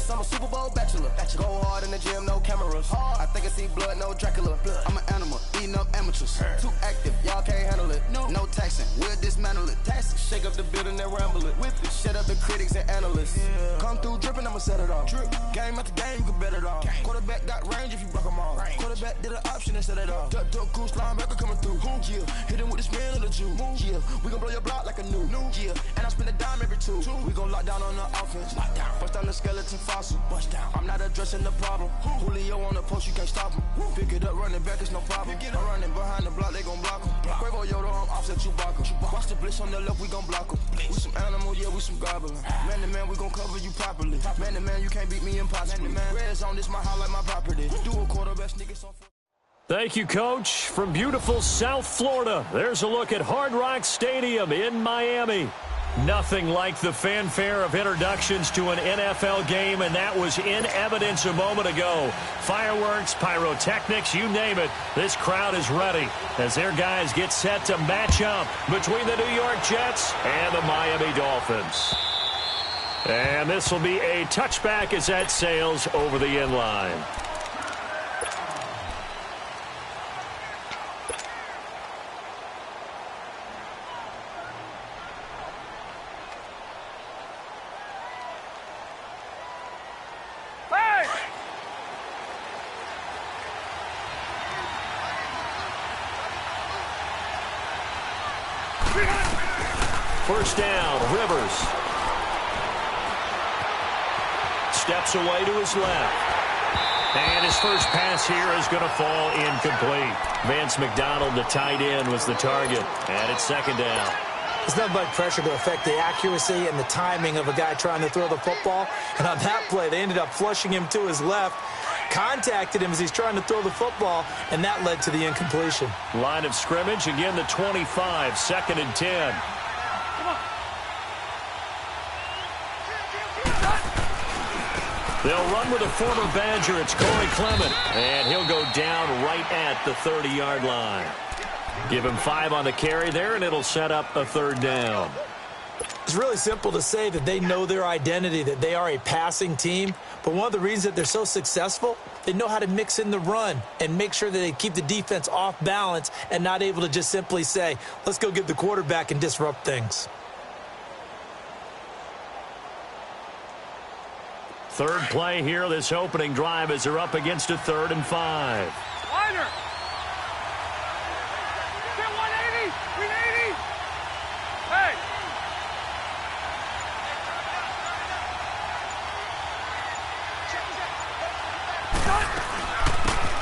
Yes, I'm a Super Bowl bachelor. Go hard in the gym, no cameras. I think I see blood, no Dracula. I'm an animal, eating up amateurs. Too active, y'all can't handle it. No taxing, we'll dismantle it. Shake up the building and ramble it. Whip it, shut up the critics and analysts. Come through dripping, I'ma set it off. Game after game, you can bet it off. Quarterback got range if you block them all. Quarterback did an option and set it off. Duck goose linebacker coming through. Yeah, hit him with the spin of the Jew. Yeah, we gon' blow your block like a new. Yeah, and I spend a dime every two. We gon' lock down on the offense. Bust down the skeleton fossil. I'm not addressing the problem. Julio on the post, you can't stop him. Pick it up, running back, it's no problem. I'm running behind the block, they gon' block him. Quavo Yoda, I'm offset Chewbacca. Watch the blitz on the left, we gon' block him. We some animal, yeah, we some goblin. Man to man, we gon' cover you properly. Man to man, you can't beat me impossibly. Red zone, this my highlight, my property. Do a quarterback, niggas on. Thank you, Coach. From beautiful South Florida, there's a look at Hard Rock Stadium in Miami. Nothing like the fanfare of introductions to an NFL game, and that was in evidence a moment ago. Fireworks, pyrotechnics, you name it. This crowd is ready as their guys get set to match up between the New York Jets and the Miami Dolphins. And this will be a touchback as that sails over the end line. First down, Rivers. Steps away to his left. And his first pass here is going to fall incomplete. Vance McDonald, the tight end, was the target. And it's second down. There's nothing but pressure to affect the accuracy and the timing of a guy trying to throw the football. And on that play, they ended up flushing him to his left. Contacted him as he's trying to throw the football, and that led to the incompletion. Line of scrimmage, again the 25, second and 10. They'll run with a former Badger. It's Corey Clement, and he'll go down right at the 30-yard line. Give him 5 on the carry there, and it'll set up a third down. It's really simple to say that they know their identity, that they are a passing team. But one of the reasons that they're so successful, they know how to mix in the run and make sure that they keep the defense off balance and not able to just simply say, let's go get the quarterback and disrupt things. Third play here, this opening drive, as they're up against a 3rd and 5. Wider. Get 180. 380. Hey.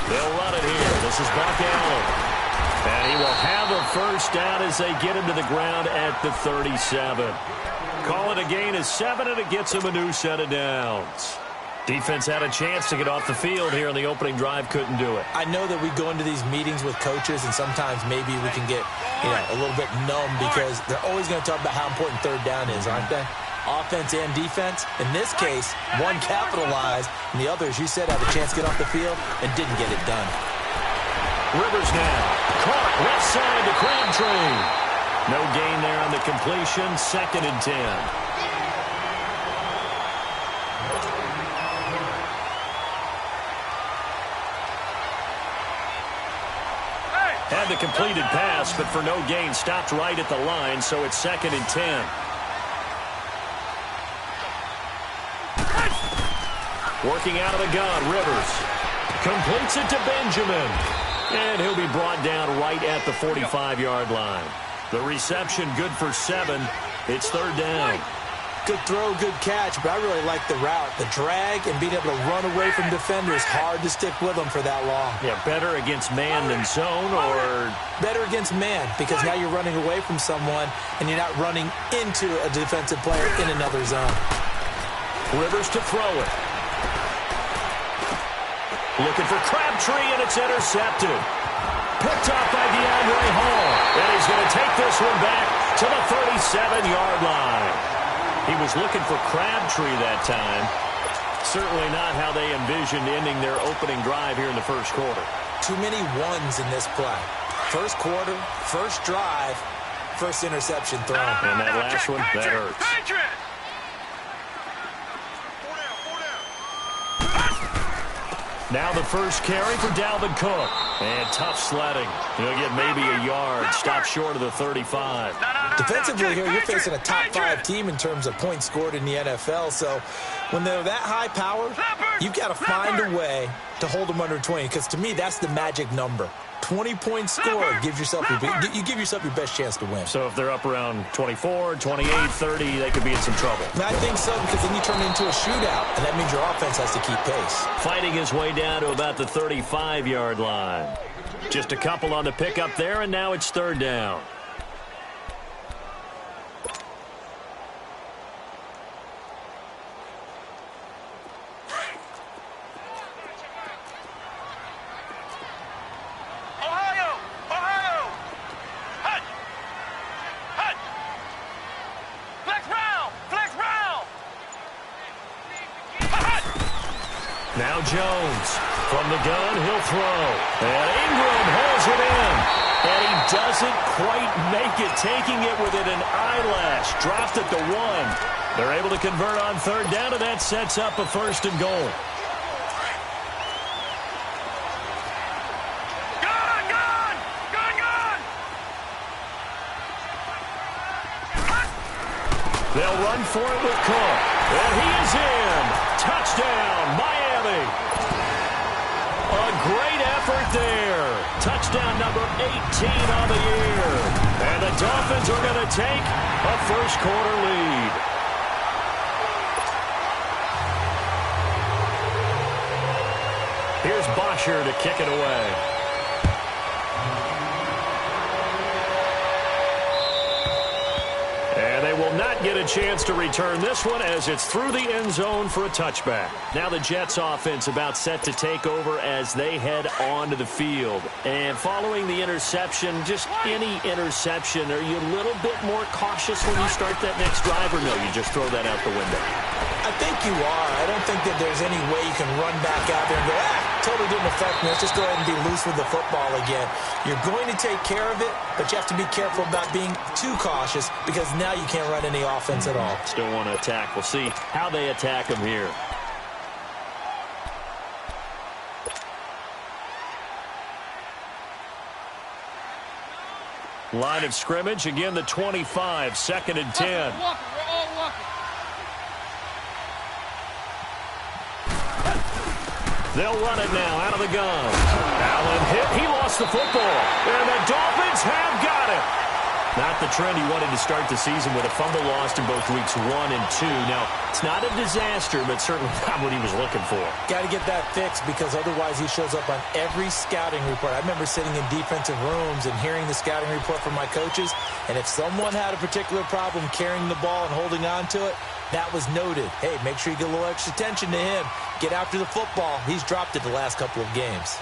They'll run it here. This is Buck Allen. And he will have a first down as they get him to the ground at the 37. Call it a gain of 7, and it gets him a new set of downs. Defense had a chance to get off the field here on the opening drive, couldn't do it. I know that we go into these meetings with coaches, and sometimes maybe we can get a little bit numb because they're always going to talk about how important third down is, aren't they? Offense and defense. In this case, one capitalized, and the other, as you said, had a chance to get off the field and didn't get it done. Rivers now. Caught left side to Crabtree. No gain there on the completion. 2nd and 10. Had the completed pass, but for no gain, stopped right at the line, so it's 2nd and 10. Working out of the gun, Rivers. Completes it to Benjamin. And he'll be brought down right at the 45-yard line. The reception good for 7. It's 3rd down. Good throw, good catch, but I really like the route. The drag and being able to run away from defenders, hard to stick with them for that long. Yeah, better against man than zone, or? Better against man, because now you're running away from someone and you're not running into a defensive player in another zone. Rivers to throw it. Looking for Crabtree, and it's intercepted. Picked off by DeAndre Hall. And he's going to take this one back to the 37-yard line. He was looking for Crabtree that time. Certainly not how they envisioned ending their opening drive here in the first quarter. Too many ones in this play. First quarter, first drive, first interception thrown. And that last one, that hurts. Now the first carry for Dalvin Cook. And tough sledding. He'll get maybe a yard. Stop short of the 35. Defensively here, you're facing a top 5 team in terms of points scored in the NFL. So when they're that high power, you've got to find a way to hold them under 20. Because to me, that's the magic number. 20 points scored gives yourself you give yourself your best chance to win. So if they're up around 24, 28, 30, they could be in some trouble. I think so, because then you turn it into a shootout, and that means your offense has to keep pace. Fighting his way down to about the 35-yard line. Just a couple on the pickup there, and now it's third down. Now Jones from the gun, he'll throw. And Ingram holds it in. And he doesn't quite make it, taking it within an eyelash. Dropped at the 1. They're able to convert on third down, and that sets up a first and goal. They'll run for it with Cook. And he is in. Touchdown, Miami. A great effort there. Touchdown number 18 on the year. And the Dolphins are going to take a first-quarter lead. Here's Bosher to kick it away. Will not get a chance to return this one as it's through the end zone for a touchback. Now the Jets offense about set to take over as they head onto the field. And following the interception, just any interception, are you a little bit more cautious when you start that next drive, or no, you just throw that out the window? I think you are. I don't think that there's any way you can run back out there and go, totally didn't affect me. Let's just go ahead and be loose with the football again. You're going to take care of it, but you have to be careful about being too cautious because now you can't run any offense at all. Still want to attack. We'll see how they attack him here. Line of scrimmage, again the 25, 2nd and 10. We're all walking. They'll run it now out of the gun. Allen hit. He lost the football. And the Dolphins have got it. Not the trend he wanted to start the season with a fumble lost in both weeks 1 and 2. Now, it's not a disaster, but certainly not what he was looking for. Got to get that fixed because otherwise he shows up on every scouting report. I remember sitting in defensive rooms and hearing the scouting report from my coaches, and if someone had a particular problem carrying the ball and holding on to it, that was noted. Hey, make sure you get a little extra attention to him. Get after the football. He's dropped it the last couple of games.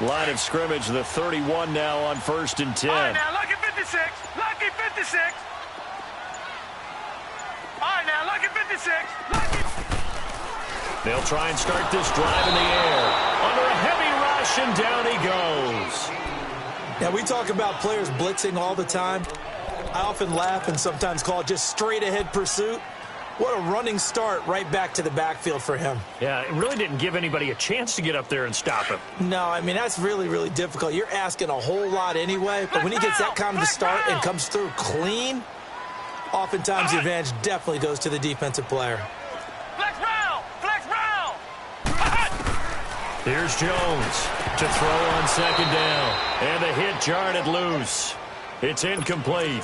Line of scrimmage, the 31 now on 1st and 10. All right, now, lucky 56. Lucky 56. All right, now, lucky 56. Lucky. They'll try and start this drive in the air. Under a heavy rush, and down he goes. Now, we talk about players blitzing all the time. I often laugh and sometimes call it just straight-ahead pursuit. What a running start right back to the backfield for him. Yeah, it really didn't give anybody a chance to get up there and stop him. No, I mean, that's really, really difficult. You're asking a whole lot anyway, but when he gets that kind of a start and comes through clean, oftentimes the advantage definitely goes to the defensive player. Flex round! Flex round! Here's Jones to throw on 2nd down. And the hit jarred it loose. It's incomplete.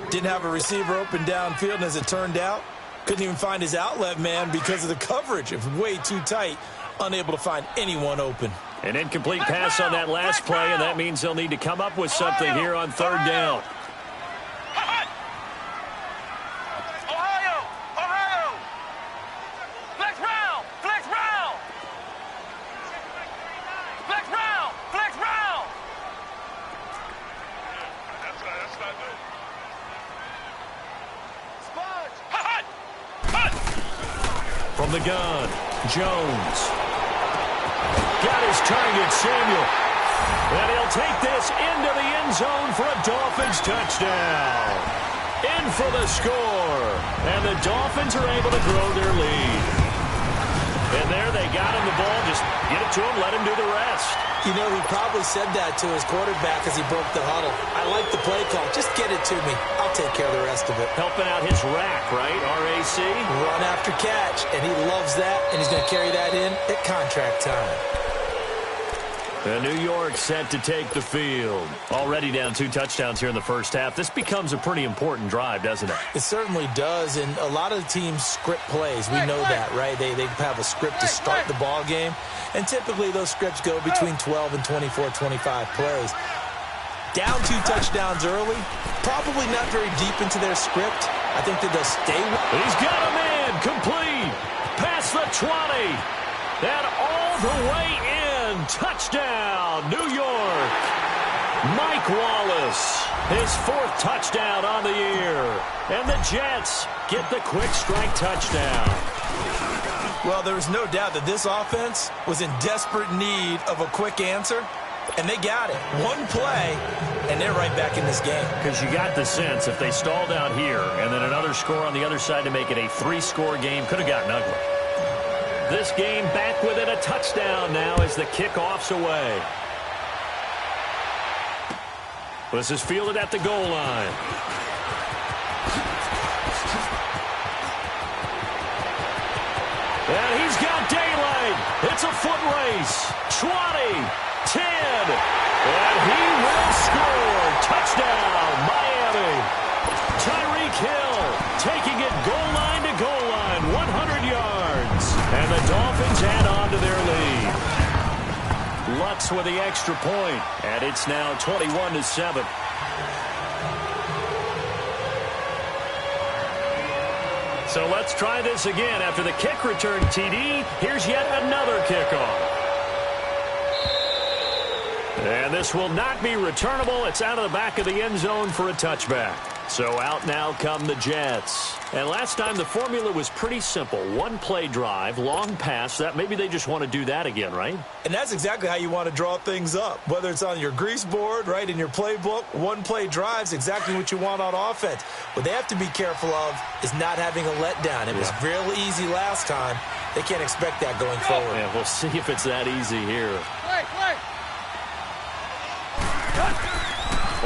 Didn't have a receiver open downfield, and as it turned out, couldn't even find his outlet man because of the coverage. It was way too tight, unable to find anyone open. An incomplete pass on that last play, and that means they'll need to come up with something here on 3rd down. Ohio! Flex round! Flex round! Flex round! Flex round! That's not good. From the gun, Jones. Got his target, Samuel. And he'll take this into the end zone for a Dolphins touchdown. in for the score. And the Dolphins are able to grow their lead. And there they got him the ball. Just get it to him, let him do the rest. You know, he probably said that to his quarterback as he broke the huddle. I like the play call. Just get it to me. I'll take care of the rest of it. Helping out his rack, right? RAC? Run after catch, and he loves that, and he's going to carry that in at contract time. And New York set to take the field. Already down 2 touchdowns here in the first half. This becomes a pretty important drive, doesn't it? It certainly does, and a lot of the teams script plays. We know that, right? They have a script to start the ball game, and typically those scripts go between 12 and 24, 25 plays. Down 2 touchdowns early, probably not very deep into their script. I think that they'll stay. He's got a man complete. Past the 20. And all the way in. Touchdown, New York. Mike Wallace, his 4th touchdown on the year. And the Jets get the quick strike touchdown. Well, there was no doubt that this offense was in desperate need of a quick answer, and they got it. One play, and they're right back in this game. Because you got the sense if they stall down here and then another score on the other side to make it a 3-score game, could have gotten ugly. This game back within a touchdown now as the kickoff's away. This is fielded at the goal line. And he's got daylight. It's a foot race. 20, 10, and he will score. Touchdown, Miami. Tyreek Hill taking it goal line to goal line, 100 yards. And the Dolphins add on to their lead. Lutz with the extra point, and it's now 21-7. So let's try this again. After the kick return, TD, here's yet another kickoff. And this will not be returnable. It's out of the back of the end zone for a touchback. So out now come the Jets. And last time the formula was pretty simple. 1-play drive, long pass. That maybe they just want to do that again, right? And that's exactly how you want to draw things up. Whether it's on your grease board, right, in your playbook, 1-play drive's exactly what you want on offense. What they have to be careful of is not having a letdown. It was real easy last time. They can't expect that going forward. Yeah, we'll see if it's that easy here.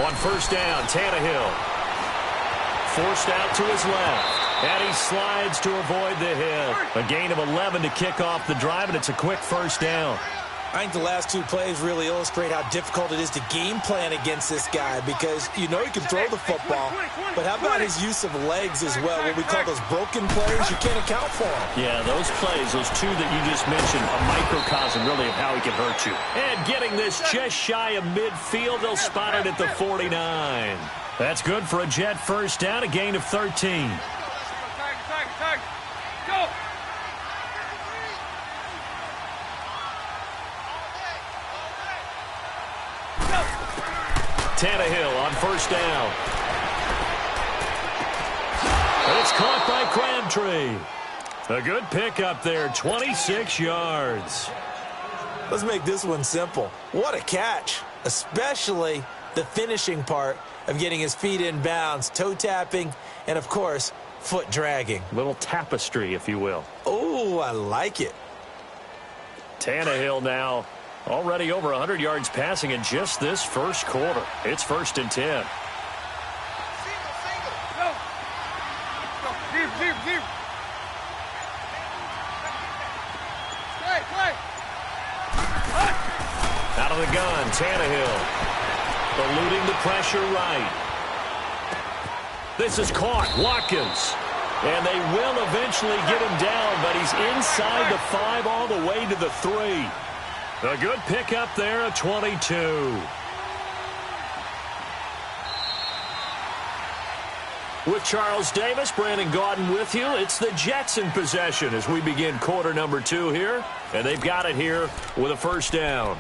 On first down, Tannehill. Forced out to his left. And he slides to avoid the hit. A gain of 11 to kick off the drive, and it's a quick first down. I think the last 2 plays really illustrate how difficult it is to game plan against this guy because you know he can throw the football, but how about his use of legs as well? What we call those broken plays, you can't account for them. Yeah, those plays, those 2 that you just mentioned, a microcosm really of how he can hurt you. And getting this just shy of midfield, they'll spot it at the 49. That's good for a Jet first down, a gain of 13. Go! Tannehill on first down. And it's caught by Crabtree. A good pickup there, 26 yards. Let's make this one simple. What a catch, especially the finishing part of getting his feet in bounds, toe tapping, and, of course, foot dragging. Little tapestry, if you will. Oh, I like it. Tannehill now already over 100 yards passing in just this first quarter. It's 1st and 10. Deep. Play. Out of the gun, Tannehill. Eluding the pressure right. This is caught. Watkins. And they will eventually get him down, but he's inside the 5 all the way to the 3. A good pickup there at 22. With Charles Davis, Brandon Gaudin with you. It's the Jets in possession as we begin quarter number 2 here. And they've got it here with a first down.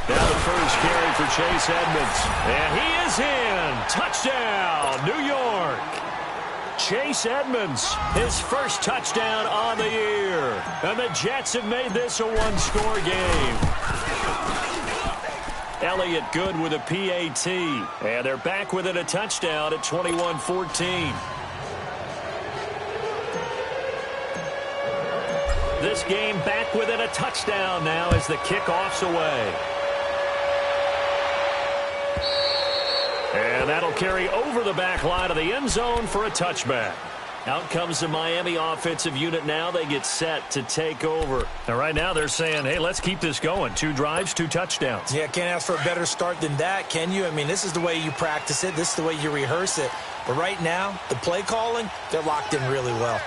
Now the first carry for Chase Edmonds. And he is in. Touchdown, New York. Chase Edmonds, his first touchdown on the year. And the Jets have made this a one-score game. Elliott good with a PAT. And they're back within a touchdown at 21-14. This game back within a touchdown now as the kickoff's away. And that'll carry over the back line of the end zone for a touchback. Out comes the Miami offensive unit now. They get set to take over. Now, right now they're saying, hey, let's keep this going. 2 drives, 2 touchdowns. Yeah, can't ask for a better start than that, can you? I mean, this is the way you practice it. This is the way you rehearse it. But right now, the play calling, they're locked in really well.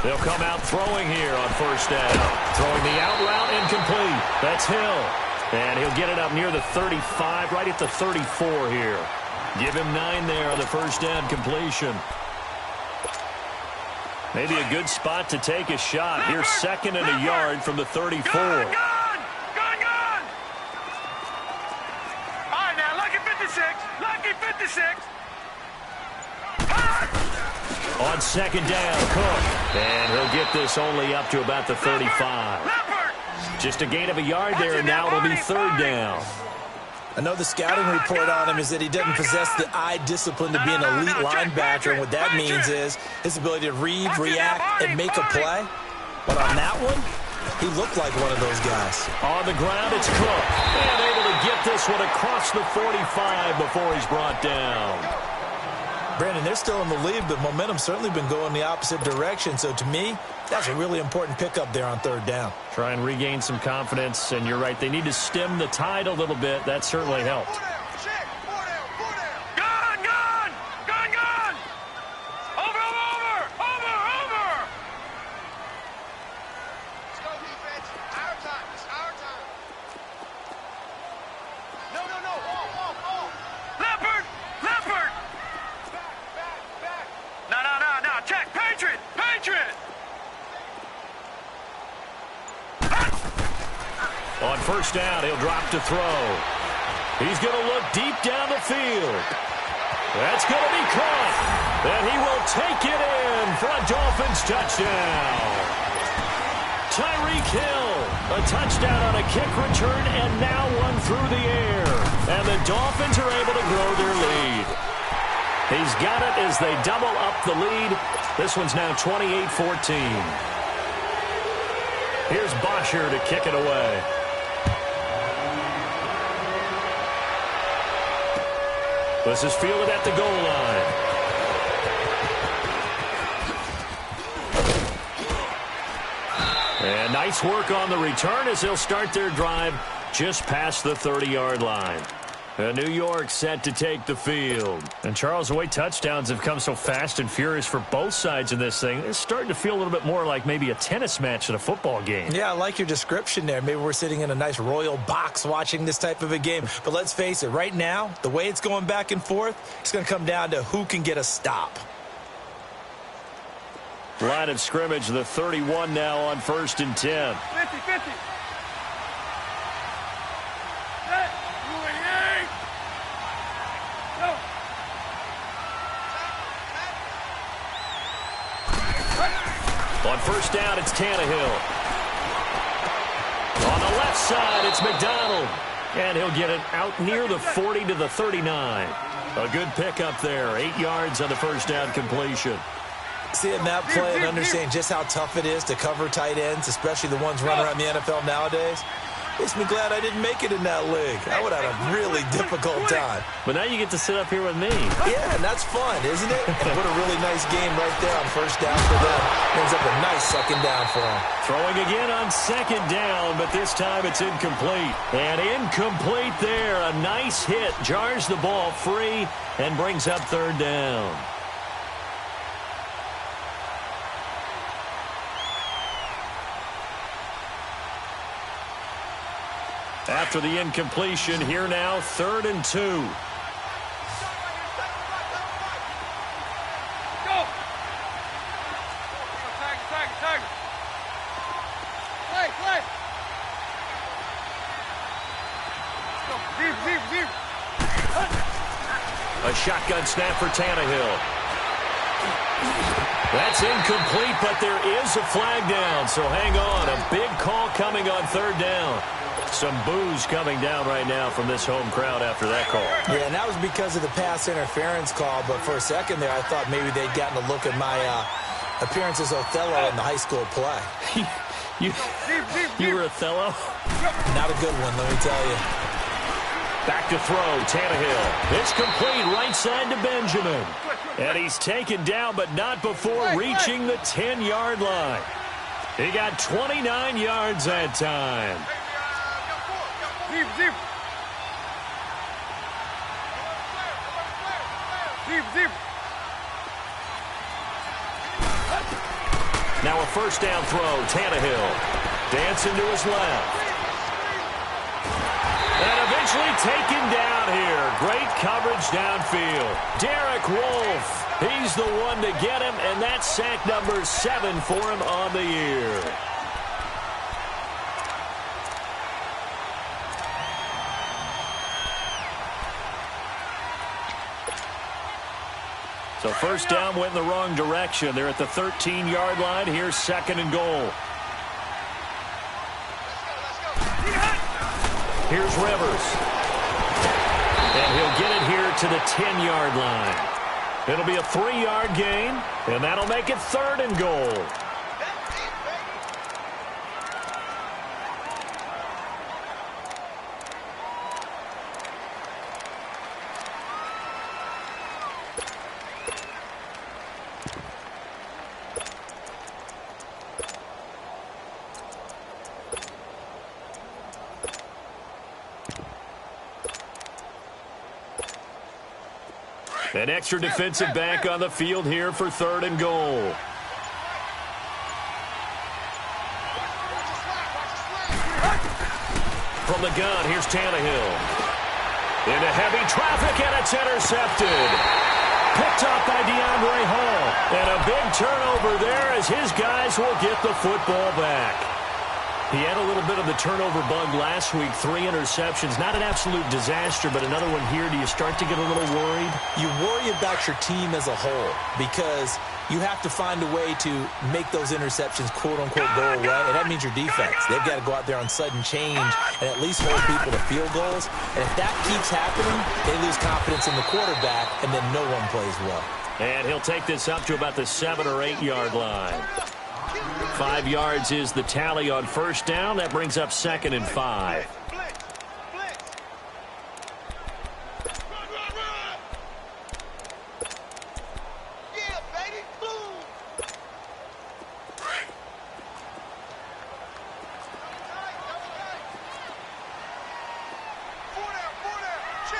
They'll come out throwing here on first down. Throwing the out route incomplete. That's Hill. And he'll get it up near the 35, right at the 34 here. Give him 9 there on the first down completion. Maybe a good spot to take a shot. Here's 2nd and a yard from the 34. All right, now, lucky 56. Lucky 56. On 2nd down, Cook. And he'll get this only up to about the 35. Just a gain of a yard there, and now it'll be 3rd down. I know the scouting report on him is that he doesn't possess the eye discipline to be an elite linebacker, and what that means is his ability to read, react, and make a play. But on that one, he looked like one of those guys. On the ground, it's Cook. And able to get this one across the 45 before he's brought down. Brandon, they're still in the lead, but momentum's certainly been going the opposite direction. So to me, that's a really important pickup there on 3rd down. Try and regain some confidence, and you're right. They need to stem the tide a little bit. That certainly helped. On first down, he'll drop to throw. He's going to look deep down the field. That's going to be caught. And he will take it in for a Dolphins touchdown. Tyreek Hill, a touchdown on a kick return, and now one through the air. And the Dolphins are able to grow their lead. He's got it as they double up the lead. This one's now 28-14. Here's Bosher to kick it away. This is fielded at the goal line. And nice work on the return as they'll start their drive just past the 30-yard line. New York set to take the field. And Charles, the way touchdowns have come so fast and furious for both sides in this thing, it's starting to feel a little bit more like maybe a tennis match than a football game. Yeah, I like your description there. Maybe we're sitting in a nice royal box watching this type of a game. But let's face it, right now, the way it's going back and forth, it's going to come down to who can get a stop. Line of scrimmage, the 31 now on 1st and 10. 50-50. On first down, it's Tannehill. On the left side, it's McDonald. And he'll get it out near the 40 to the 39. A good pickup there. 8 yards on the first down completion. Seeing that play and understanding just how tough it is to cover tight ends, especially the ones running around the NFL nowadays, makes me glad I didn't make it in that league. I would have had a really difficult time. But now you get to sit up here with me. Yeah, and that's fun, isn't it? And what a really nice game right there on first down for them. Ends up a nice 2nd down for them. Throwing again on 2nd down, but this time it's incomplete. And incomplete there. A nice hit. Jars the ball free and brings up 3rd down. After the incompletion, here now, 3rd and 2. A shotgun snap for Tannehill. That's incomplete, but there is a flag down, so hang on. A big call coming on third down. Some boos coming down right now from this home crowd after that call. Yeah, and that was because of the pass interference call, but for a second there, I thought maybe they'd gotten a look at my appearance as Othello in the high school play. You were Othello? Not a good one, let me tell you. Back to throw, Tannehill. It's complete right side to Benjamin. And he's taken down, but not before reaching the 10-yard line. He got 29 yards that time. Now a first down throw, Tannehill. Dancing to his left. And eventually taken down here. Great coverage downfield. Derek Wolfe, he's the one to get him, and that's sack number 7 for him on the year. So first down went in the wrong direction. They're at the 13-yard line. Here's second and goal. Here's Rivers. And he'll get it here to the 10-yard line. It'll be a 3-yard gain, and that'll make it third and goal. An extra defensive back on the field here for third and goal. From the gun, here's Tannehill. Into heavy traffic, and it's intercepted. Picked up by DeAndre Hall. And a big turnover there as his guys will get the football back. He had a little bit of the turnover bug last week, 3 interceptions. Not an absolute disaster, but another one here. Do you start to get a little worried? You worry about your team as a whole because you have to find a way to make those interceptions, quote-unquote, go away, and that means your defense. They've got to go out there on sudden change and at least hold people to field goals. And if that keeps happening, they lose confidence in the quarterback, and then no one plays well. And he'll take this up to about the 7 or 8 yard line. 5 yards is the tally on first down. That brings up second and 5.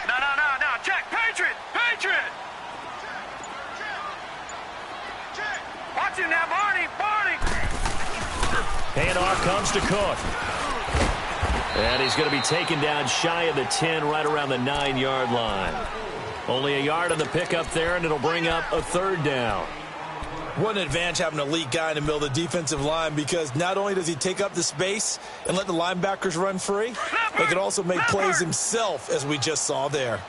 No. Check. Patriot. Watch him now, Barney. Handoff comes to Cook. And he's going to be taken down shy of the 10, right around the 9-yard line. Only a yard on the pickup there, and it'll bring up a third down. What an advantage having an elite guy in the middle of the defensive line, because not only does he take up the space and let the linebackers run free, but can also make plays himself, as we just saw there.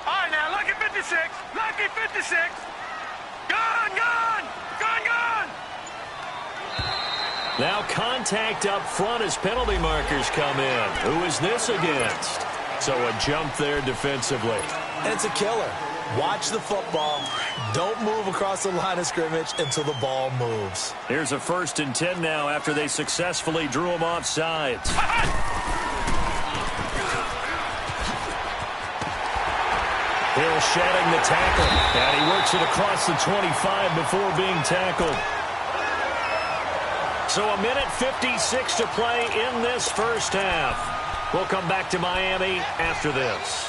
All right, now, lucky 56. Lucky 56. Gun. Now contact up front as penalty markers come in. Who is this against? So a jump there defensively. And it's a killer. Watch the football. Don't move across the line of scrimmage until the ball moves. Here's a 1st and 10 now after they successfully drew him off sides. Hill shedding the tackle. And he works it across the 25 before being tackled. So a minute 56 to play in this first half. We'll come back to Miami after this.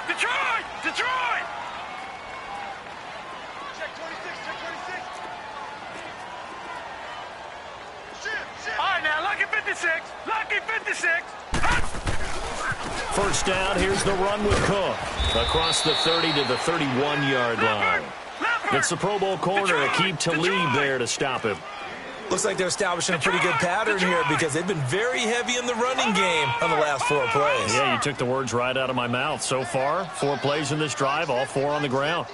Detroit! Check 26. All right, now, lucky 56. First down, here's the run with Cook. Across the 30 to the 31-yard line. It's the Pro Bowl corner, Aqib Talib there to stop him. Looks like they're establishing a pretty good pattern here because they've been very heavy in the running game on the last 4 plays. Yeah, you took the words right out of my mouth. So far, 4 plays in this drive, all 4 on the ground.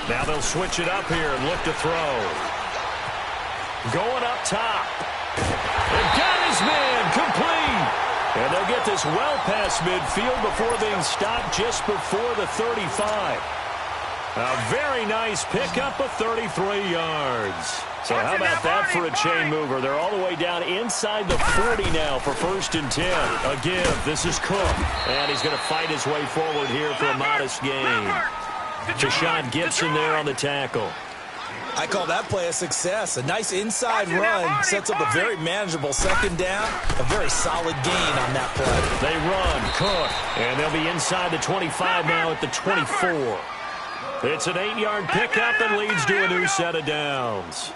Now they'll switch it up here and look to throw. Going up top. They've got his man complete. And they'll get this well past midfield before being stopped just before the 35. A very nice pickup of 33 yards. So how about that for a chain mover? They're all the way down inside the 40 now for 1st and 10. A give. This is Cook. And he's going to fight his way forward here for a modest gain. Deshaun Gibson there on the tackle. I call that play a success. A nice inside run sets up a very manageable 2nd down. A very solid gain on that play. They run. Cook. And they'll be inside the 25 now at the 24. It's an 8-yard pickup and leads to a new set of downs.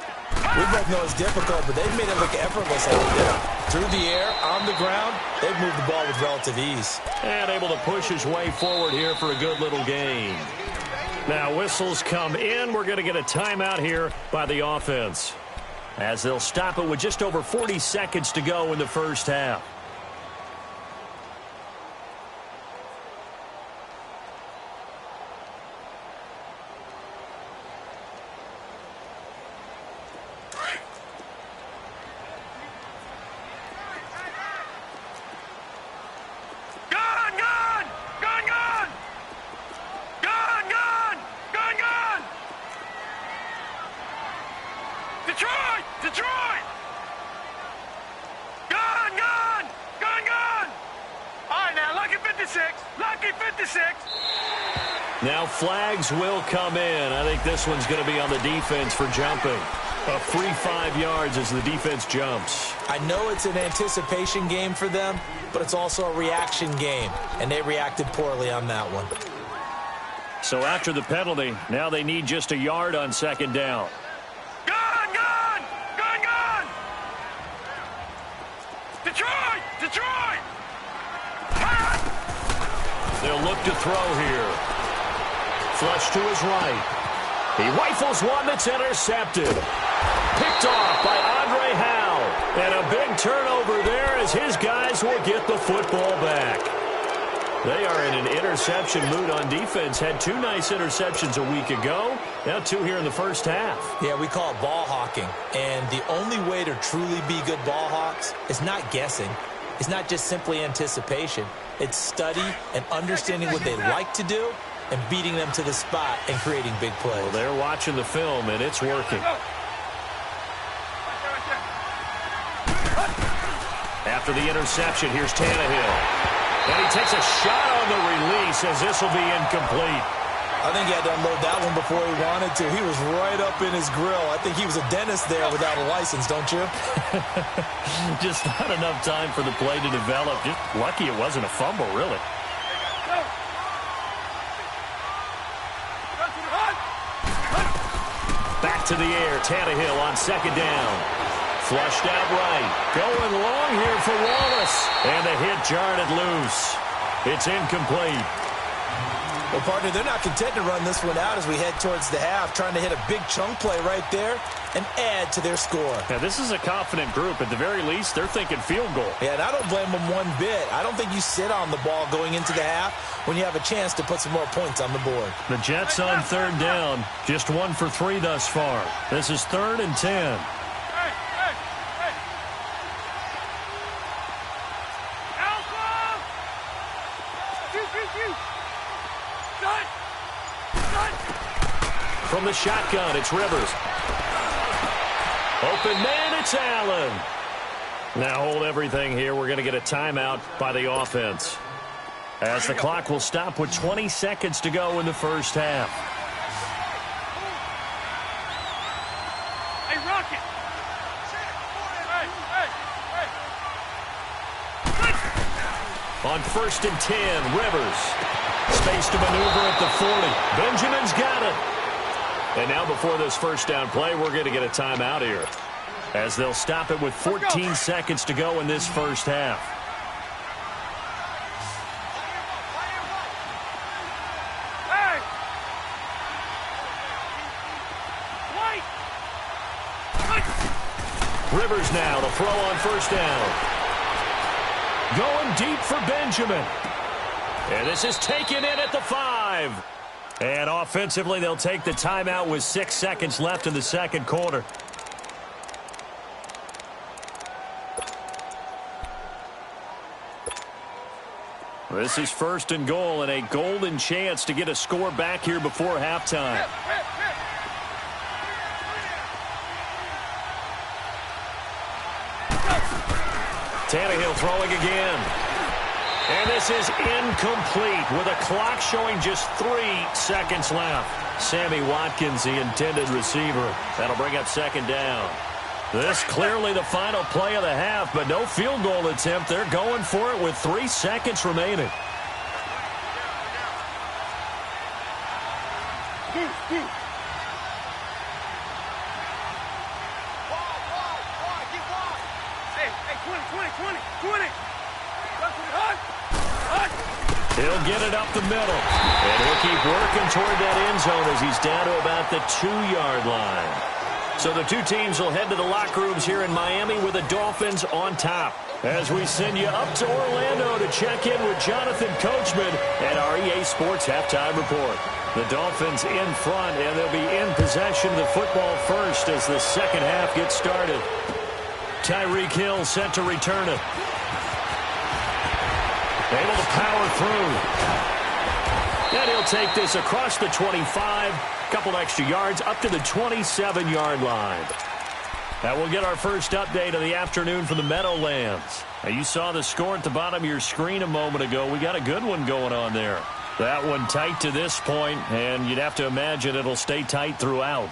We both know it's difficult, but they've made it look effortless out there. Through the air, on the ground, they've moved the ball with relative ease. And able to push his way forward here for a good little gain. Now whistles come in. We're going to get a timeout here by the offense, as they'll stop it with just over 40 seconds to go in the first half. Detroit! Gone! All right, now, lucky 56. Lucky 56. Now flags will come in. I think this one's going to be on the defense for jumping. A free 5 yards as the defense jumps. I know it's an anticipation game for them, but it's also a reaction game, and they reacted poorly on that one. So after the penalty, now they need just a yard on 2nd down. Detroit! They'll look to throw here. Flush to his right. He rifles one that's intercepted. Picked off by Andre Howe. And a big turnover there as his guys will get the football back. They are in an interception mood on defense. Had 2 nice interceptions a week ago. Now 2 here in the first half. Yeah, we call it ball hawking. And the only way to truly be good ball hawks is not guessing. It's not just simply anticipation. It's study and understanding what they like to do and beating them to the spot and creating big plays. Well, they're watching the film, and it's working. After the interception, here's Tannehill. And he takes a shot on the release as this will be incomplete. I think he had to unload that one before he wanted to. He was right up in his grill. I think he was a dentist there without a license, don't you? Just not enough time for the play to develop. Just lucky it wasn't a fumble, really. Back to the air. Tannehill on 2nd down. Flushed out right. Going long here for Wallace. And the hit jarred it loose. It's incomplete. Well, partner, they're not content to run this one out as we head towards the half, trying to hit a big chunk play right there and add to their score. Now, this is a confident group. At the very least, they're thinking field goal. Yeah, and I don't blame them one bit. I don't think you sit on the ball going into the half when you have a chance to put some more points on the board. The Jets on 3rd down. Just 1 for 3 thus far. This is 3rd and 10. From the shotgun, it's Rivers. Open man, it's Allen. Now hold everything here. We're going to get a timeout by the offense, as the clock will stop with 20 seconds to go in the first half. Hey, Rocket. On 1st and 10, Rivers. Space to maneuver at the 40. Benjamin's got it. And now before this first down play, we're going to get a timeout here, as they'll stop it with 14 seconds to go in this first half. Rivers now to throw on first down. Going deep for Benjamin. And this is taken in at the 5. And offensively, they'll take the timeout with 6 seconds left in the second quarter. This is first and goal and a golden chance to get a score back here before halftime. Tannehill throwing again. And this is incomplete with a clock showing just 3 seconds left. Sammy Watkins, the intended receiver. That'll bring up second down. This clearly the final play of the half, but no field goal attempt. They're going for it with 3 seconds remaining. He'll get it up the middle, and he'll keep working toward that end zone as he's down to about the 2-yard line. So the two teams will head to the locker rooms here in Miami with the Dolphins on top. As we send you up to Orlando to check in with Jonathan Coachman at our EA Sports Halftime Report. The Dolphins in front, and they'll be in possession of the football first as the second half gets started. Tyreek Hill set to return it. Able to power through. And he'll take this across the 25. Couple extra yards up to the 27-yard line. That will get our first update of the afternoon from the Meadowlands. Now, you saw the score at the bottom of your screen a moment ago. We got a good one going on there. That one tight to this point, and you'd have to imagine it'll stay tight throughout.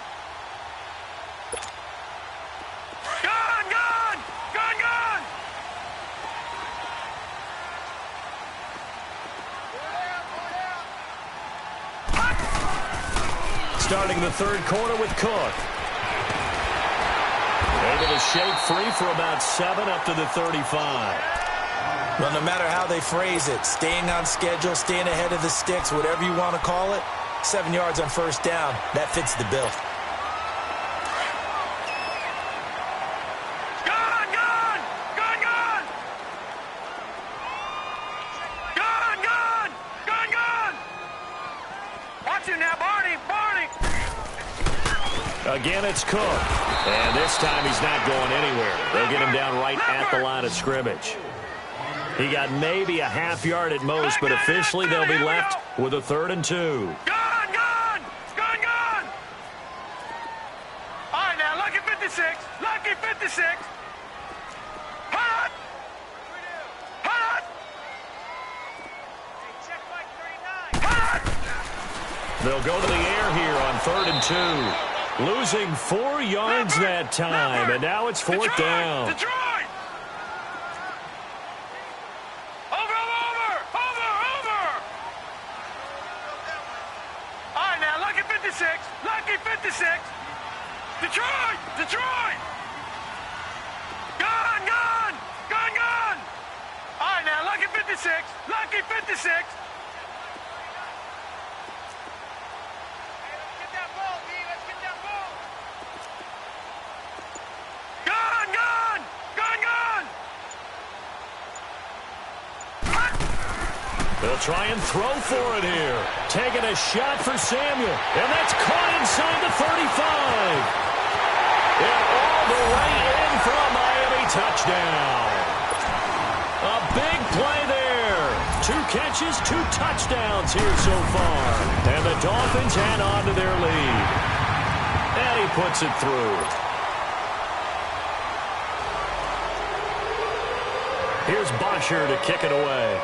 Starting the third quarter with Cook. Able to shake free for about 7 up to the 35. Well, no matter how they phrase it, staying on schedule, staying ahead of the sticks, whatever you want to call it, 7 yards on first down, that fits the bill. Again, it's Cook. And this time he's not going anywhere. They'll get him down right at the line of scrimmage. He got maybe a half yard at most, but officially they'll be left with a 3rd and 2. Gone! All right, now, lucky 56. Lucky 56. Hot! Hot! Check Mike 39. Hot! They'll go to the air here on 3rd and 2. Losing 4 yards that time, and now it's 4th down. Detroit! Over! All right, now, lucky 56. Lucky 56. Detroit! Gone! All right, now, lucky 56. Lucky 56. They'll try and throw for it here. Taking a shot for Samuel. And that's caught inside the 35. And all the way in for a Miami touchdown. A big play there. 2 catches, 2 touchdowns here so far. And the Dolphins hang on to their lead. And he puts it through. Here's Bosher to kick it away.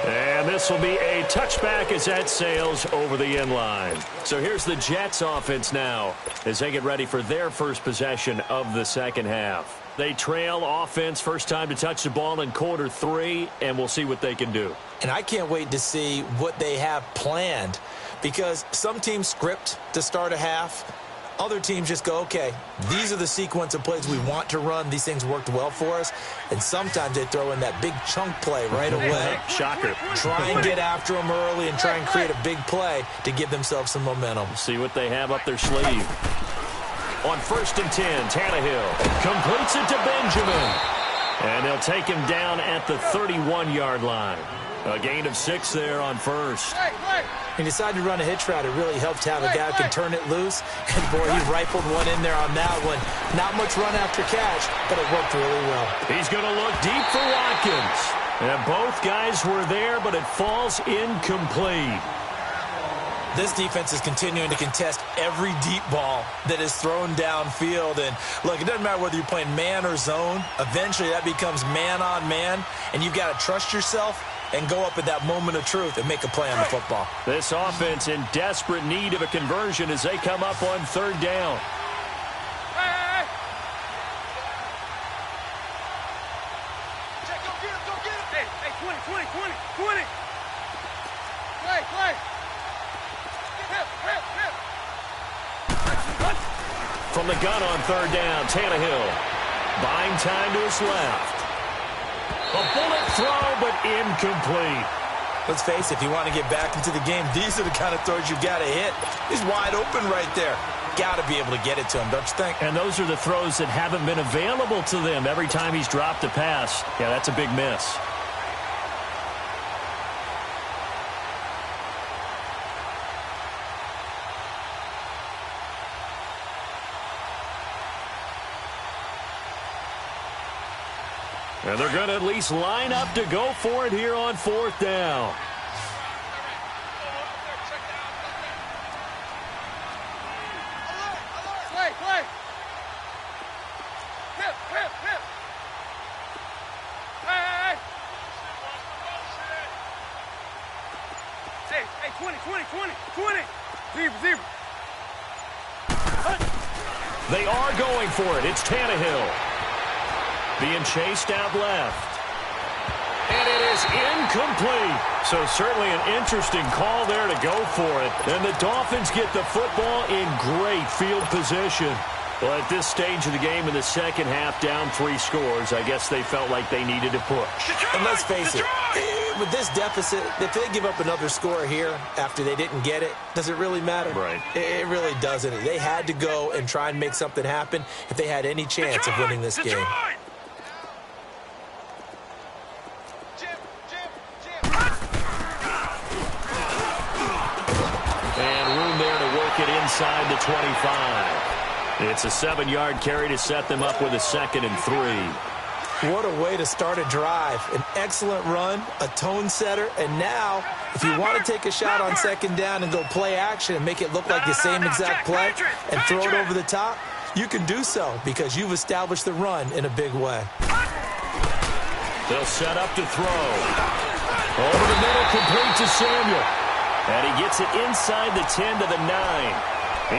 And this will be a touchback as that sails over the end line. So here's the Jets offense now as they get ready for their first possession of the second half. They trail offense first time to touch the ball in quarter 3, and we'll see what they can do. And I can't wait to see what they have planned, because some teams script to start a half. Other teams just go, okay, these are the sequence of plays we want to run. These things worked well for us. And sometimes they throw in that big chunk play right away. Shocker. Try and get after them early and try and create a big play to give themselves some momentum. See what they have up their sleeve. On 1st and 10, Tannehill completes it to Benjamin. And they'll take him down at the 31-yard line. A gain of 6 there on 1st. He decided to run a hitch route. It really helped to have a guy who can turn it loose. And, boy, he rifled one in there on that one. Not much run after catch, but it worked really well. He's going to look deep for Watkins. And both guys were there, but it falls incomplete. This defense is continuing to contest every deep ball that is thrown downfield. And, look, it doesn't matter whether you're playing man or zone. Eventually, that becomes man on man, and you've got to trust yourself and go up at that moment of truth and make a play on the football. This offense in desperate need of a conversion as they come up on 3rd down. Hey! Check, go get him. Hey, 20. Play. Hip. From the gun on 3rd down, Tannehill buying time to his left. A bullet throw, but incomplete. Let's face it, if you want to get back into the game, these are the kind of throws you've got to hit. He's wide open right there. Got to be able to get it to him, don't you think? And those are the throws that haven't been available to them every time he's dropped a pass. Yeah, that's a big miss. And they're going to at least line up to go for it here on 4th down. Play. Hip. Hey, 20. Zebra. They are going for it. It's Tannehill. Being chased out left. And it is incomplete. So certainly an interesting call there to go for it. And the Dolphins get the football in great field position. Well, at this stage of the game in the second half, down 3 scores, I guess they felt like they needed to push. And let's face it, with this deficit, if they give up another score here after they didn't get it, does it really matter? Right. It really doesn't. They had to go and try and make something happen if they had any chance of winning this game. Inside the 25. It's a 7-yard carry to set them up with a 2nd and 3. What a way to start a drive. An excellent run, a tone setter, and now if you want to take a shot on 2nd down and go play action and make it look like the same exact play and throw it over the top, you can do so because you've established the run in a big way. They'll set up to throw. Over the middle, complete to Samuel. And he gets it inside the 10 to the 9.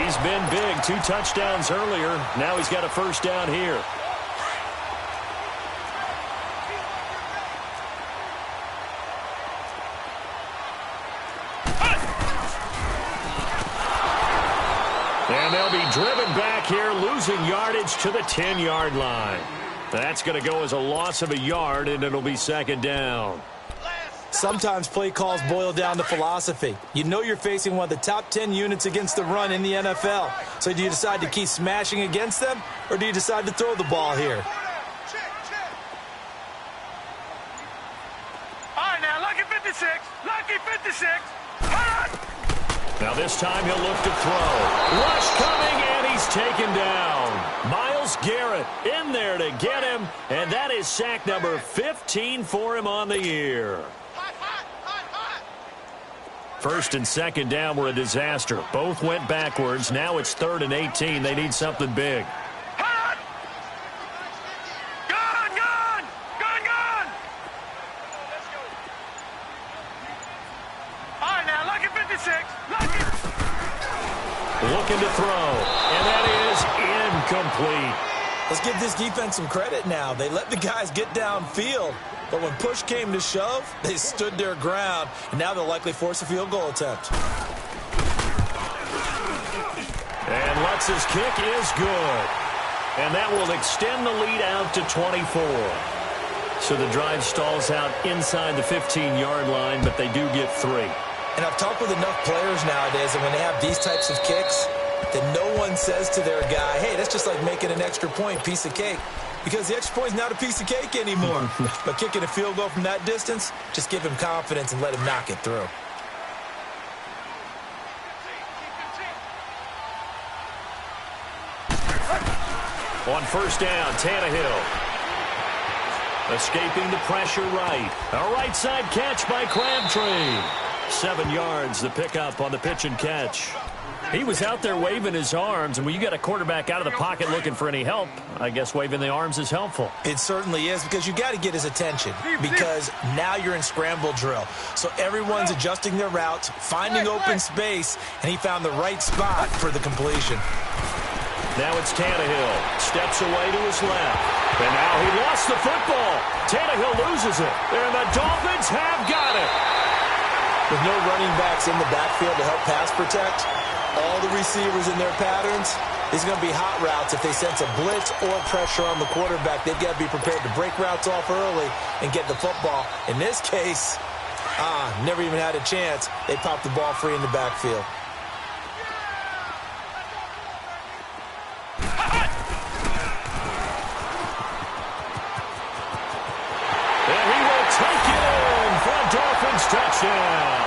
He's been big. 2 touchdowns earlier. Now he's got a 1st down here. And they'll be driven back here, losing yardage to the 10-yard line. That's going to go as a loss of a yard, and it'll be 2nd down. Sometimes play calls boil down to philosophy. You know you're facing one of the top 10 units against the run in the NFL. So do you decide to keep smashing against them, or do you decide to throw the ball here? All right, now, lucky 56. Now this time he'll look to throw. Rush coming, and he's taken down. Myles Garrett in there to get him, and that is sack number 15 for him on the year. 1st and 2nd down were a disaster. Both went backwards. Now it's 3rd and 18. They need something big. Gun! All right, now, lucky 56. Looking to throw, and that is incomplete. Let's give this defense some credit now. They let the guys get downfield, but when push came to shove, they stood their ground, and now they'll likely force a field goal attempt. And Lutz's kick is good. And that will extend the lead out to 24. So the drive stalls out inside the 15-yard line, but they do get 3. And I've talked with enough players nowadays, and when they have these types of kicks, that no one says to their guy, hey, that's just like making an extra point, piece of cake. Because the extra point is not a piece of cake anymore. But kicking a field goal from that distance, just give him confidence and let him knock it through. On first down, Tannehill. Escaping the pressure right. A right side catch by Crabtree. 7 yards, the pickup on the pitch and catch. He was out there waving his arms, and when you get a quarterback out of the pocket looking for any help, I guess waving the arms is helpful. It certainly is, because you got to get his attention, because now you're in scramble drill. So everyone's adjusting their routes, finding open space, and he found the right spot for the completion. Now it's Tannehill. Steps away to his left. And now he lost the football. Tannehill loses it. And the Dolphins have got it. With no running backs in the backfield to help pass protect, all the receivers in their patterns, it's going to be hot routes. If they sense a blitz or pressure on the quarterback, they've got to be prepared to break routes off early and get the football. In this case, never even had a chance. They popped the ball free in the backfield. Touchdown.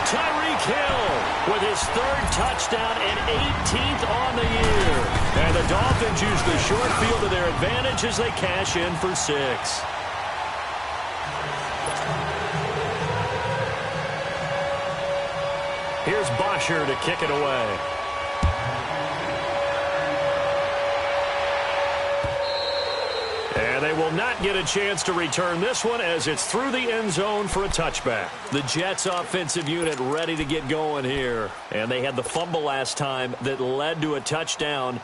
Tyreek Hill with his 3rd touchdown and 18th on the year. And the Dolphins use the short field to their advantage as they cash in for 6. Here's Bosher to kick it away. And they will not get a chance to return this one as it's through the end zone for a touchback. The Jets offensive unit ready to get going here. And they had the fumble last time that led to a touchdown.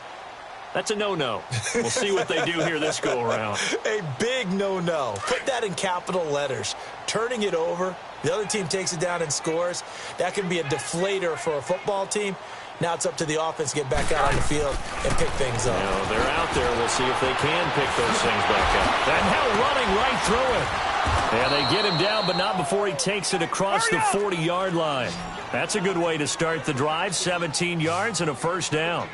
That's a no-no. We'll see what they do here this go-around. A big no-no. Put that in capital letters. Turning it over, the other team takes it down and scores. That can be a deflator for a football team. Now it's up to the offense to get back out on the field and pick things up. You know, they're out there. We'll see if they can pick those things back up. And now running right through it. And they get him down, but not before he takes it across the 40-yard line. That's a good way to start the drive. 17 yards and a first down.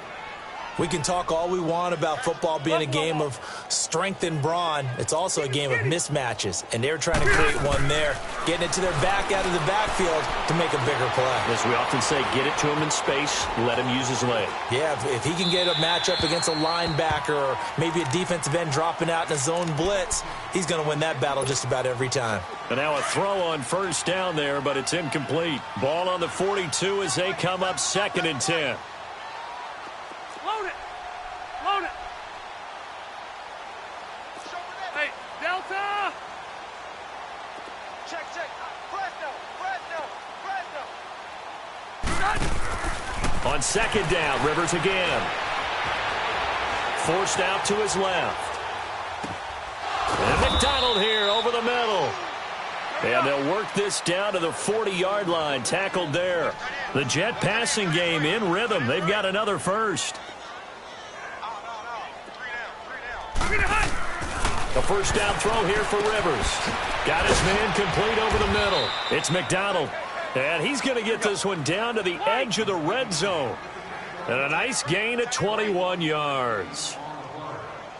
We can talk all we want about football being a game of strength and brawn. It's also a game of mismatches, and they're trying to create one there, getting it to their back out of the backfield to make a bigger play. As we often say, get it to him in space, let him use his leg. Yeah, if he can get a matchup against a linebacker or maybe a defensive end dropping out in a zone blitz, he's going to win that battle just about every time. And now a throw on first down there, but it's incomplete. Ball on the 42 as they come up 2nd and 10. Load it. Load it. Hey, Delta. Check. Fresno. On 2nd down, Rivers again. Forced out to his left. And McDonald here over the middle. And they'll work this down to the 40-yard line. Tackled there. The Jet passing game in rhythm. They've got another first. A first down throw here for Rivers. Got his man complete over the middle. It's McDonald. And he's going to get this one down to the edge of the red zone. And a nice gain at 21 yards.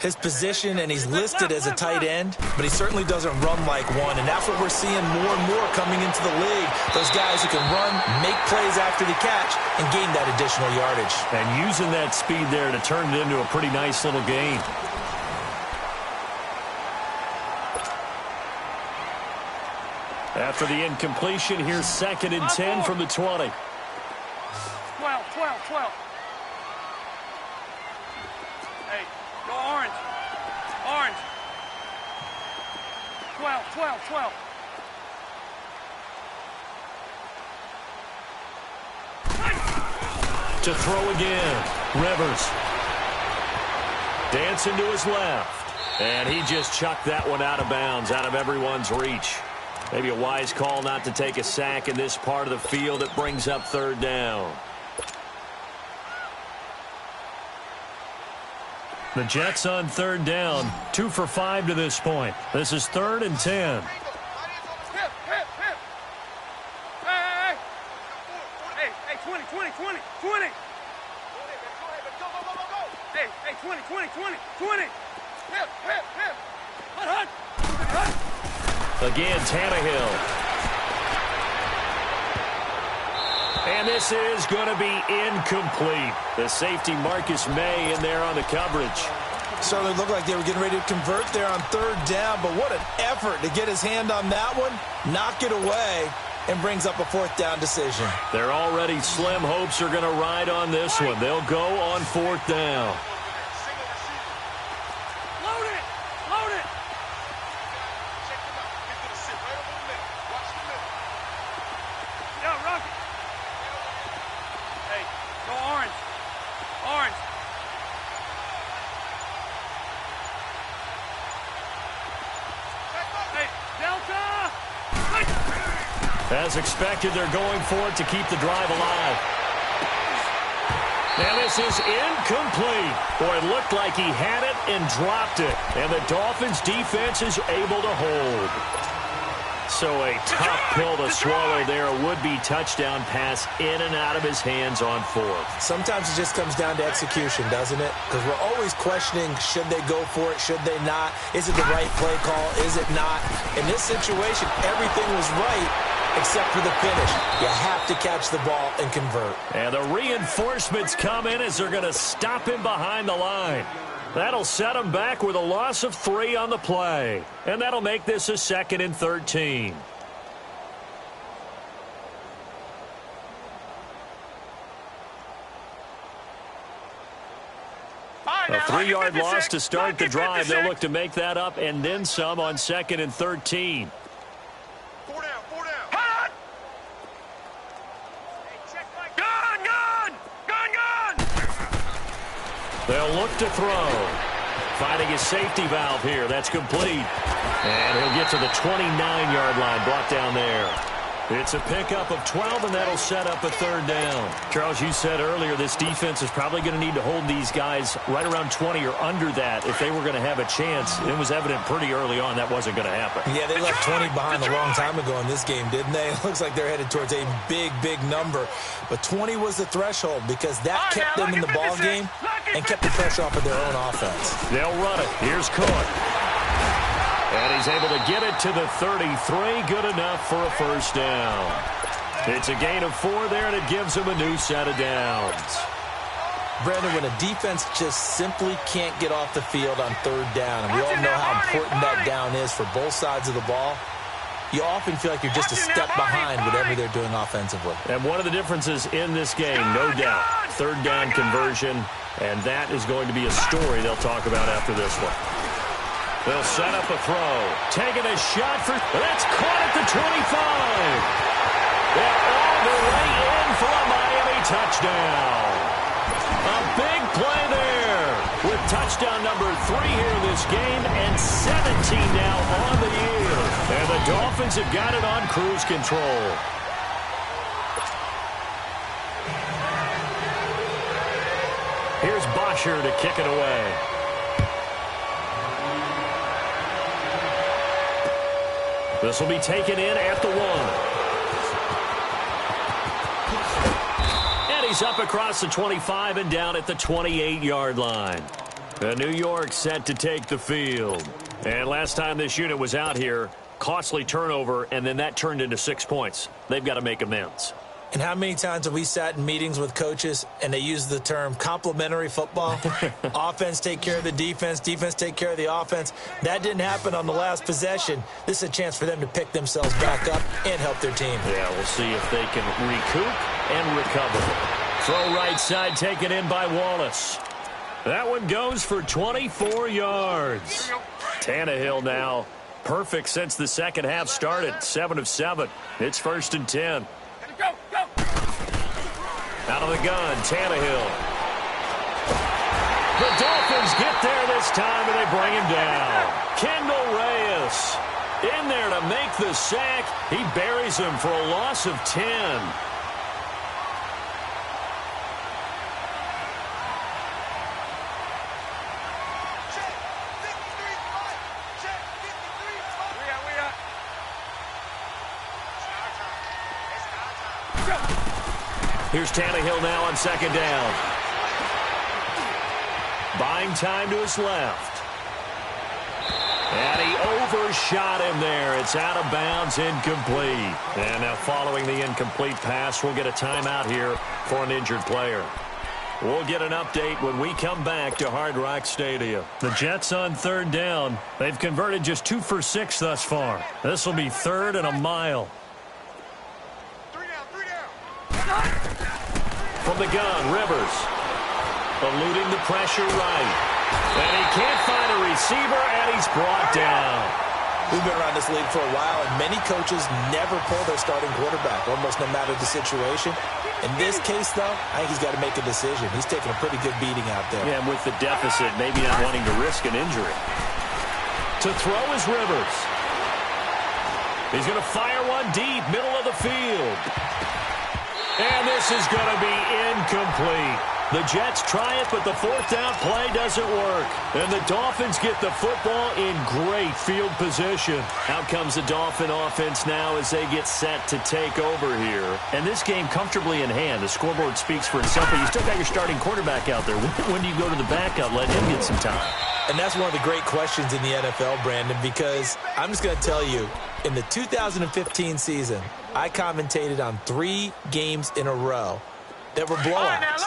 His position, and he's listed as a tight end, but he certainly doesn't run like one, and that's what we're seeing more and more coming into the league. Those guys who can run, make plays after the catch, and gain that additional yardage. And using that speed there to turn it into a pretty nice little gain. After the incompletion, here's 2nd and 10 from the 20. 12. Hey, go orange. 12. To throw again. Rivers. Dancing to his left. And he just chucked that one out of bounds, out of everyone's reach. Maybe a wise call not to take a sack in this part of the field that brings up 3rd down. The Jets on third down, 2 for 5 to this point. This is 3rd and 10. Hey, 20. Hey, 20. Hut. Again, Tannehill. And this is going to be incomplete. The safety Marcus May in there on the coverage. Certainly looked like they were getting ready to convert there on third down, but what an effort to get his hand on that one, knock it away, and brings up a 4th down decision. They're already slim hopes are going to ride on this one. They'll go on 4th down. Load it. Yeah, Rocky. Hey, go orange. Hey, Delta. As expected, they're going for it to keep the drive alive. Now this is incomplete. Boy, it looked like he had it and dropped it. And the Dolphins defense is able to hold. So a tough pill to swallow there. A would-be touchdown pass in and out of his hands on 4th. Sometimes it just comes down to execution, doesn't it? Because we're always questioning, should they go for it, should they not? Is it the right play call, is it not? In this situation, everything was right except for the finish. You have to catch the ball and convert. And the reinforcements come in as they're going to stop him behind the line. That'll set him back with a loss of 3 on the play. And that'll make this a 2nd and 13. A 3-yard loss to start the drive. They'll look to make that up and then some on 2nd and 13. 4 down. Hot! Gun! They'll look to throw. Finding his safety valve here. That's complete. And he'll get to the 29-yard line. Brought down there. It's a pickup of 12, and that'll set up a 3rd down. Charles, you said earlier this defense is probably going to need to hold these guys right around 20 or under that if they were going to have a chance. It was evident pretty early on that wasn't going to happen. Yeah, they left 20 behind a long time ago in this game, didn't they? It looks like they're headed towards a big, big number. But 20 was the threshold because that kept them in the ball game and kept the pressure off of their own offense. They'll run it. Here's Cook. And he's able to get it to the 33. Good enough for a 1st down. It's a gain of 4 there, and it gives him a new set of downs. Brandon, when a defense just simply can't get off the field on 3rd down, and we all know how important that down is for both sides of the ball, you often feel like you're just a step behind whatever they're doing offensively. And one of the differences in this game, no doubt, 3rd down conversion, and that is going to be a story they'll talk about after this one. They'll set up a throw. Taking a shot for... That's caught at the 25. They're all the way in for a Miami touchdown. A big play there with touchdown number 3 here this game and 17 now on the year. And the Dolphins have got it on cruise control. Here's Bosher to kick it away. This will be taken in at the 1. And he's up across the 25 and down at the 28-yard line. The New York set to take the field. And last time this unit was out here, costly turnover, and then that turned into 6 points. They've got to make amends. And how many times have we sat in meetings with coaches and they use the term complementary football? Offense take care of the defense, defense take care of the offense. That didn't happen on the last possession. This is a chance for them to pick themselves back up and help their team. Yeah, we'll see if they can recoup and recover. Throw right side taken in by Wallace. That one goes for 24 yards. Tannehill now perfect since the second half started. 7 of 7. It's 1st and 10. Go! Out of the gun, Tannehill. The Dolphins get there this time, and they bring him down. Kendall Reyes in there to make the sack. He buries him for a loss of 10. Here's Tannehill now on second down. Buying time to his left. And he overshot him there. It's out of bounds, incomplete. And now following the incomplete pass, we'll get a timeout here for an injured player. We'll get an update when we come back to Hard Rock Stadium. The Jets on third down. They've converted just 2 for 6 thus far. This will be 3rd and a mile. 3 down. From the gun, Rivers. Eluding the pressure right. And he can't find a receiver, and he's brought down. We've been around this league for a while, and many coaches never pull their starting quarterback, almost no matter the situation. In this case, though, I think he's got to make a decision. He's taking a pretty good beating out there. Yeah, and with the deficit, maybe not wanting to risk an injury. To throw is Rivers. He's going to fire one deep, middle of the field. And this is going to be incomplete. The Jets try it, but the 4th down play doesn't work. And the Dolphins get the football in great field position. Out comes the Dolphin offense now as they get set to take over here. And this game comfortably in hand. The scoreboard speaks for itself, but you still got your starting quarterback out there. When do you go to the backup, let him get some time? And that's one of the great questions in the NFL, Brandon, because I'm just going to tell you, in the 2015 season, I commentated on 3 games in a row that were blowouts.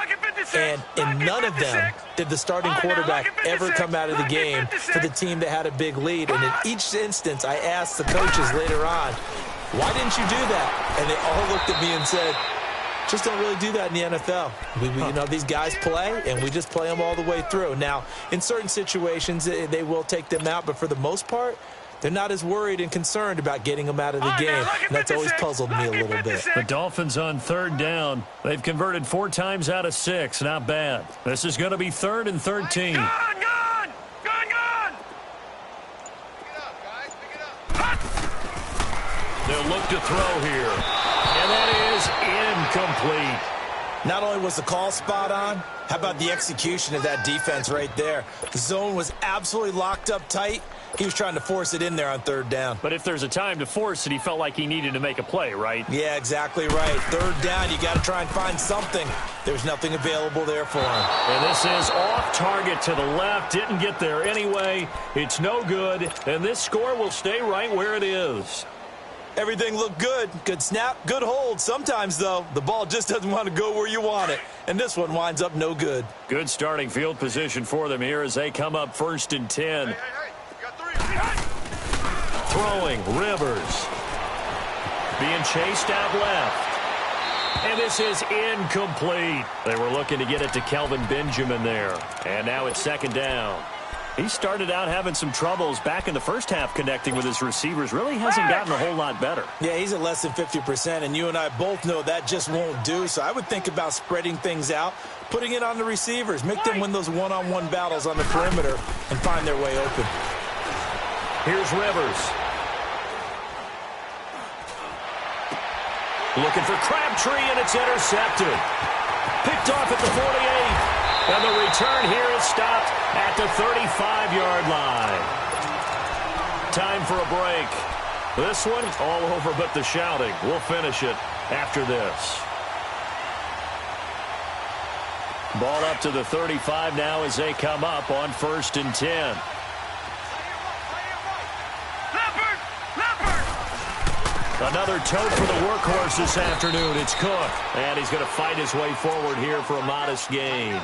And in none of them did the starting quarterback ever come out of the game for the team that had a big lead. And in each instance, I asked the coaches later on, why didn't you do that? And they all looked at me and said, just don't really do that in the NFL. You know, these guys play, and we just play them all the way through. Now, in certain situations, they will take them out, but for the most part, they're not as worried and concerned about getting them out of the game. And that's always puzzled me a little bit. The Dolphins on third down. They've converted 4 times out of 6. Not bad. This is going to be 3rd and 13. Gone! Pick it up, guys. Pick it up. They'll look to throw here. And that is incomplete. Not only was the call spot on, how about the execution of that defense right there? The zone was absolutely locked up tight. He was trying to force it in there on 3rd down. But if there's a time to force it, he felt like he needed to make a play, right? Yeah, exactly right. 3rd down, you got to try and find something. There's nothing available there for him. And this is off target to the left. Didn't get there anyway. It's no good. And this score will stay right where it is. Everything looked good. Good snap, good hold. Sometimes, though, the ball just doesn't want to go where you want it. And this one winds up no good. Good starting field position for them here as they come up 1st and 10. Hey, you got 3. Throwing, Rivers. Being chased out left. And this is incomplete. They were looking to get it to Kelvin Benjamin there. And now it's 2nd down. He started out having some troubles back in the first half connecting with his receivers. Really hasn't gotten a whole lot better. Yeah, he's at less than 50%, and you and I both know that just won't do. So I would think about spreading things out, putting it on the receivers, make them win those one-on-one battles on the perimeter and find their way open. Here's Rivers. Looking for Crabtree, and it's intercepted. Picked off at the 48. And the return here is stopped at the 35-yard line. Time for a break. This one all over but the shouting. We'll finish it after this. Ball up to the 35 now as they come up on 1st and 10. Another tote for the workhorse this afternoon. It's Cook. And he's going to fight his way forward here for a modest gain.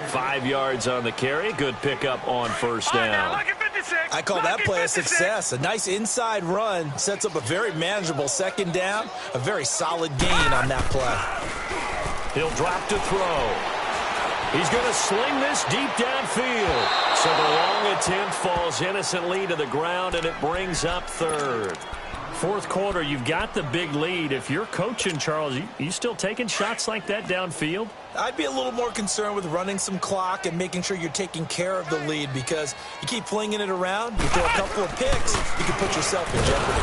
5 yards on the carry. Good pickup on 1st down. I call that play a success. A nice inside run sets up a very manageable 2nd down. A very solid gain on that play. He'll drop to throw. He's going to sling this deep downfield. So the long attempt falls innocently to the ground, and it brings up 3rd. 4th quarter, you've got the big lead. If you're coaching, Charles, you still taking shots like that downfield? I'd be a little more concerned with running some clock and making sure you're taking care of the lead, because you keep flinging it around, you throw a couple of picks, you can put yourself in jeopardy.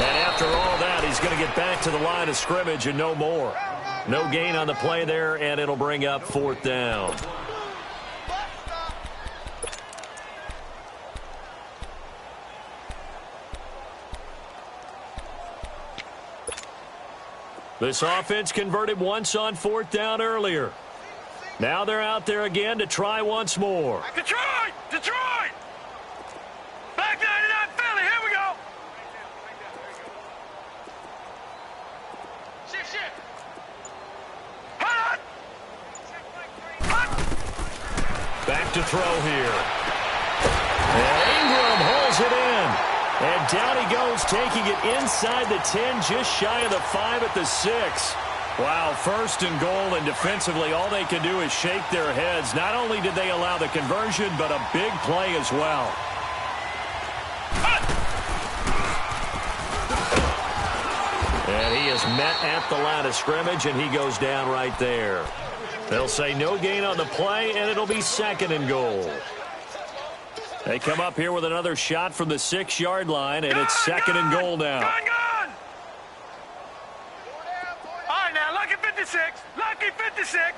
And after all that, he's going to get back to the line of scrimmage and no more. No gain on the play there, and it'll bring up 4th down. This offense converted once on 4th down earlier. Now they're out there again to try once more. Detroit! Detroit! Back 99 Philly, here we go! Shift. Hot! Back to throw here. And Ingram holds it in. And down he goes, taking it inside the 10, just shy of the 5 at the 6. Wow, 1st and goal, and defensively all they can do is shake their heads. Not only did they allow the conversion, but a big play as well. And he is met at the line of scrimmage, and he goes down right there. They'll say no gain on the play, and it'll be 2nd and goal. They come up here with another shot from the 6-yard line, and it's 2nd and goal now. Gun! All right, now, lucky 56. Lucky 56.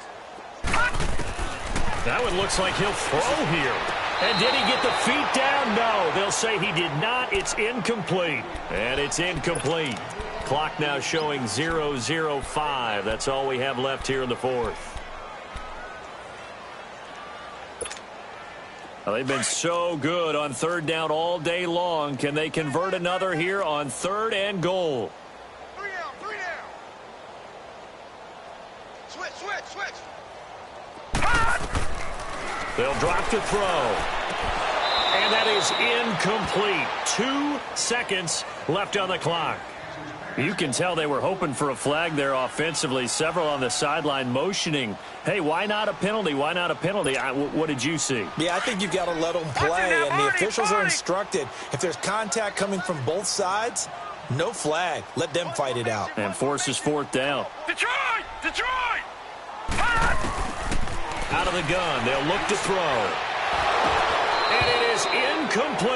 That one looks like he'll throw here. And did he get the feet down? No, they'll say he did not. It's incomplete. And it's incomplete. Clock now showing 0:05. That's all we have left here in the 4th. Well, they've been so good on 3rd down all day long. Can they convert another here on 3rd and goal? 3 down. Switch. They'll drop to throw. And that is incomplete. 2 seconds left on the clock. You can tell they were hoping for a flag there offensively. Several on the sideline motioning, hey, why not a penalty? Why not a penalty? What did you see? Yeah, I think you got to let them play, and the officials are instructed. If there's contact coming from both sides, no flag. Let them fight it out. And forces 4th down. Detroit! Out of the gun, they'll look to throw. And it is incomplete.